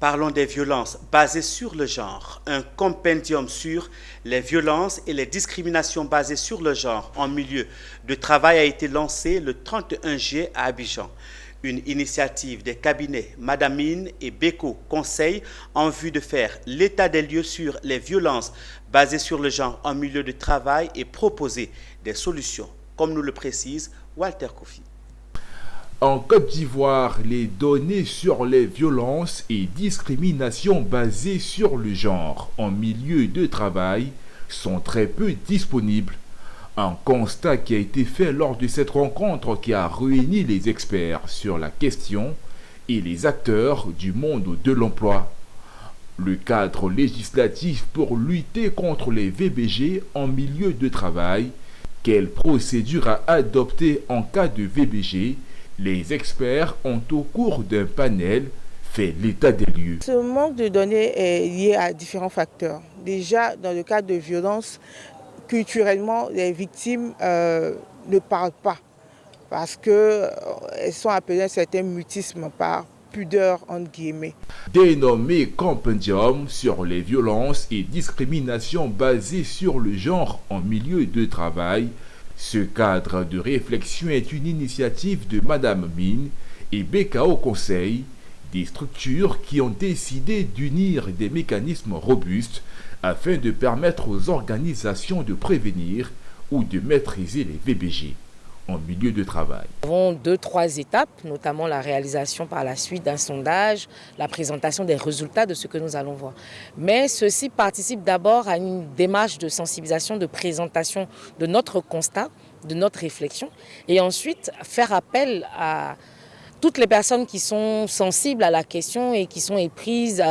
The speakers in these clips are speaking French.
Parlons des violences basées sur le genre. Un compendium sur les violences et les discriminations basées sur le genre en milieu de travail a été lancé le 31 juillet à Abidjan. Une initiative des cabinets Madame Mine et Beko Conseil en vue de faire l'état des lieux sur les violences basées sur le genre en milieu de travail et proposer des solutions, comme nous le précise Walter Kofi. En Côte d'Ivoire, les données sur les violences et discriminations basées sur le genre en milieu de travail sont très peu disponibles. Un constat qui a été fait lors de cette rencontre qui a réuni les experts sur la question et les acteurs du monde de l'emploi. Le cadre législatif pour lutter contre les VBG en milieu de travail, quelle procédure à adopter en cas de VBG. Les experts ont au cours d'un panel fait l'état des lieux. Ce manque de données est lié à différents facteurs. Déjà, dans le cas de violences, culturellement, les victimes ne parlent pas parce qu'elles sont appelées à un certain mutisme par pudeur, entre guillemets. Dénommé compendium sur les violences et discriminations basées sur le genre en milieu de travail, ce cadre de réflexion est une initiative de Madame Mine et BKO Conseil, des structures qui ont décidé d'unir des mécanismes robustes afin de permettre aux organisations de prévenir ou de maîtriser les VBG en milieu de travail. Nous avons 2-3 étapes, notamment la réalisation par la suite d'un sondage, la présentation des résultats de ce que nous allons voir. Mais ceci participe d'abord à une démarche de sensibilisation, de présentation de notre constat, de notre réflexion, et ensuite faire appel à toutes les personnes qui sont sensibles à la question et qui sont éprises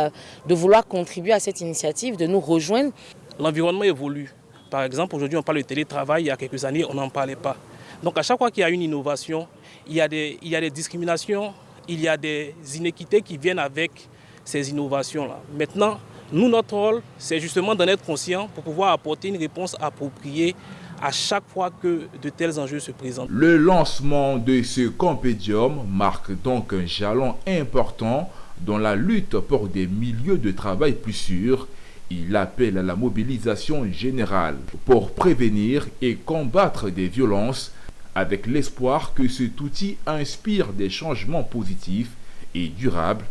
de vouloir contribuer à cette initiative, de nous rejoindre. L'environnement évolue. Par exemple, aujourd'hui on parle de télétravail, il y a quelques années on n'en parlait pas. Donc à chaque fois qu'il y a une innovation, il y a des discriminations, il y a des inéquités qui viennent avec ces innovations-là. Maintenant, nous, notre rôle, c'est justement d'en être conscient pour pouvoir apporter une réponse appropriée à chaque fois que de tels enjeux se présentent. Le lancement de ce compendium marque donc un jalon important dans la lutte pour des milieux de travail plus sûrs. Il appelle à la mobilisation générale pour prévenir et combattre des violences avec l'espoir que cet outil inspire des changements positifs et durables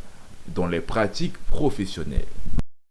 dans les pratiques professionnelles.